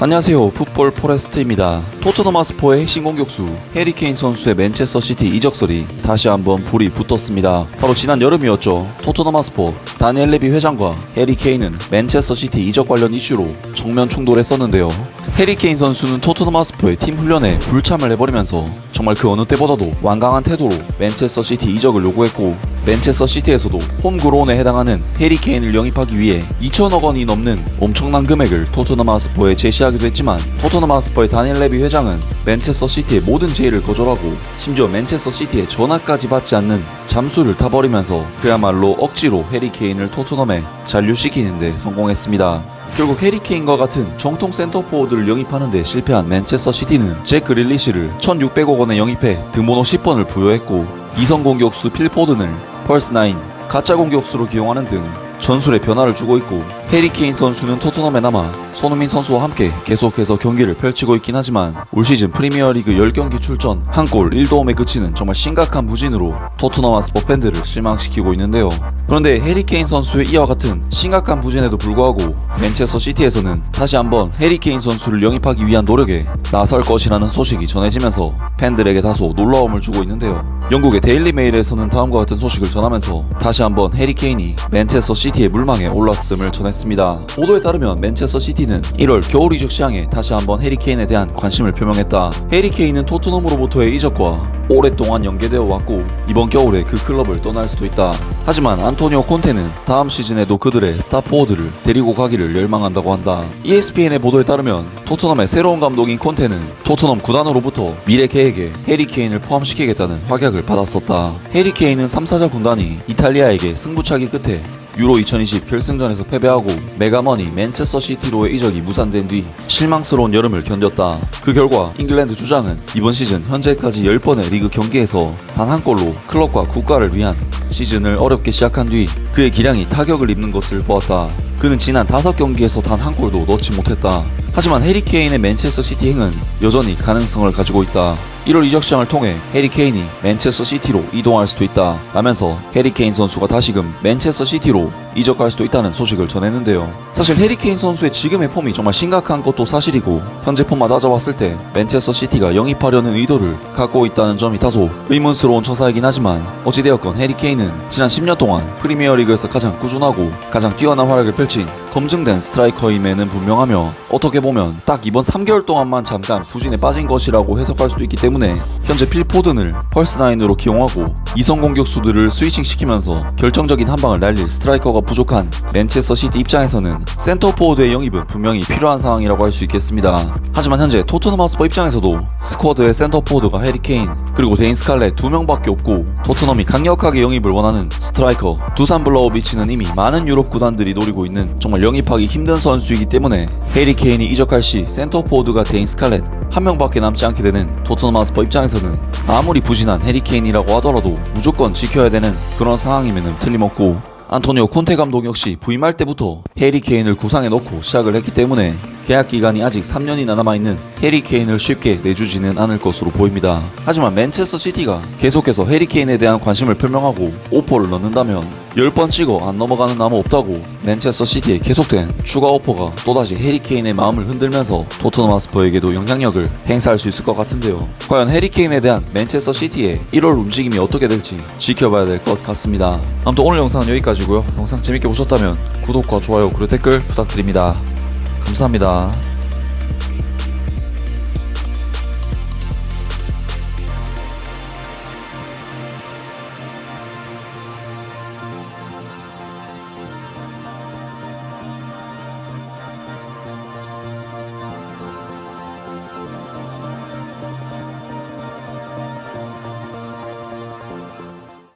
안녕하세요. 풋볼 포레스트입니다. 토트넘 하스퍼의 핵심 공격수 해리 케인 선수의 맨체스터 시티 이적설이 다시 한번 불이 붙었습니다. 바로 지난 여름이었죠. 토트넘 하스퍼 다니엘 레비 회장과 해리 케인은 맨체스터 시티 이적 관련 이슈로 정면 충돌했었는데요. 해리 케인 선수는 토트넘 하스퍼의 팀 훈련에 불참을 해버리면서 정말 그 어느 때보다도 완강한 태도로 맨체스터 시티 이적을 요구했고, 맨체스터 시티에서도 홈그로운에 해당하는 해리 케인을 영입하기 위해 2천억 원이 넘는 엄청난 금액을 토트넘 하스퍼에 제시하기도 했지만, 토트넘 하스퍼의 다니엘 레비 회장은 맨체스터 시티의 모든 제의를 거절하고 심지어 맨체스터 시티의 전화까지 받지 않는 잠수를 타버리면서 그야말로 억지로 해리 케인을 토트넘에 잔류시키는데 성공했습니다. 결국 해리 케인과 같은 정통 센터포워드를 영입하는 데 실패한 맨체스터 시티는 잭 그릴리시를 1,600억 원에 영입해 등번호 10번을 부여했고, 이성 공격수 필 포든을 펄스9 가짜 공격수로 기용하는 등 전술의 변화를 주고 있고, 해리 케인 선수는 토트넘에 남아 손흥민 선수와 함께 계속해서 경기를 펼치고 있긴 하지만 올 시즌 프리미어리그 10경기 출전 1골 1도움에 그치는 정말 심각한 부진으로 토트넘 하스퍼 팬들을 실망시키고 있는데요. 그런데 해리 케인 선수의 이와 같은 심각한 부진에도 불구하고 맨체스터 시티에서는 다시 한번 해리 케인 선수를 영입하기 위한 노력에 나설 것이라는 소식이 전해지면서 팬들에게 다소 놀라움을 주고 있는데요. 영국의 데일리 메일에서는 다음과 같은 소식을 전하면서 다시 한번 해리 케인이 맨체스터 시티의 물망에 올랐음을 전했습니다. 보도에 따르면 맨체스터 시티는 1월 겨울 이적 시장에 다시 한번 해리 케인에 대한 관심을 표명했다. 해리 케인은 토트넘으로부터의 이적과 오랫동안 연계되어 왔고 이번 겨울에 그 클럽을 떠날 수도 있다. 하지만 안토니오 콘테는 다음 시즌에도 그들의 스타 포워드를 데리고 가기를 열망한다고 한다. ESPN의 보도에 따르면 토트넘의 새로운 감독인 콘테는 토트넘 구단으로부터 미래 계획에 해리 케인을 포함시키겠다는 확약을 받았었다. 해리 케인은 3사자 군단이 이탈리아에게 승부차기 끝에 유로 2020 결승전에서 패배하고 메가머니 맨체스터 시티로의 이적이 무산된 뒤 실망스러운 여름을 견뎠다. 그 결과 잉글랜드 주장은 이번 시즌 현재까지 10번의 리그 경기에서 단 한 골로 클럽과 국가를 위한 시즌을 어렵게 시작한 뒤 그의 기량이 타격을 입는 것을 보았다. 그는 지난 5경기에서 단 한 골도 넣지 못했다. 하지만 해리 케인의 맨체스터 시티 행은 여전히 가능성을 가지고 있다. 1월 이적 시장을 통해 해리 케인이 맨체스터 시티로 이동할 수도 있다 라면서 해리 케인 선수가 다시금 맨체스터 시티로 이적할 수도 있다는 소식을 전했는데요. 사실 해리 케인 선수의 지금의 폼이 정말 심각한 것도 사실이고, 현재 폼만 따져봤을 때 맨체스터 시티가 영입하려는 의도를 갖고 있다는 점이 다소 의문스러운 처사이긴 하지만, 어찌되었건 해리 케인은 지난 10년 동안 프리미어리그에서 가장 꾸준하고 가장 뛰어난 활약을 펼친 검증된 스트라이커임에는 분명하며, 어떻게 보면 딱 이번 3개월 동안만 잠깐 부진에 빠진 것이라고 해석할 수도 있기 때문에 현재 필 포든을 펄스9으로 기용하고 이성 공격수들을 스위칭시키면서 결정적인 한방을 날릴 스트라이커가 부족한 맨체스터 시티 입장에서는 센터 포워드의 영입은 분명히 필요한 상황이라고 할 수 있겠습니다. 하지만 현재 토트넘 하스퍼 입장에서도 스쿼드의 센터 포워드가 해리 케인 그리고 데인 스칼렛 2명밖에 없고, 토트넘이 강력하게 영입을 원하는 스트라이커 두산 블라우비치는 이미 많은 유럽 구단들이 노리고 있는 정말 영입하기 힘든 선수이기 때문에 해리 케인이 이적할 시 센터 포워드가 데인 스칼렛 한 명밖에 남지 않게 되는 토트넘 하스퍼 입장에서는 아무리 부진한 해리 케인이라고 하더라도 무조건 지켜야 되는 그런 상황이면 틀림없고, 안토니오 콘테 감독 역시 부임할 때부터 해리 케인을 구상에 넣고 시작을 했기 때문에 계약 기간이 아직 3년이나 남아있는 해리 케인을 쉽게 내주지는 않을 것으로 보입니다. 하지만 맨체스터 시티가 계속해서 해리 케인에 대한 관심을 표명하고 오퍼를 넣는다면 10번 찍어 안 넘어가는 나무 없다고 맨체스터 시티에 계속된 추가 오퍼가 또다시 해리 케인의 마음을 흔들면서 토트넘 하스퍼에게도 영향력을 행사할 수 있을 것 같은데요. 과연 해리 케인에 대한 맨체스터 시티의 1월 움직임이 어떻게 될지 지켜봐야 될 것 같습니다. 아무튼 오늘 영상은 여기까지고요. 영상 재밌게 보셨다면 구독과 좋아요 그리고 댓글 부탁드립니다. 감사합니다.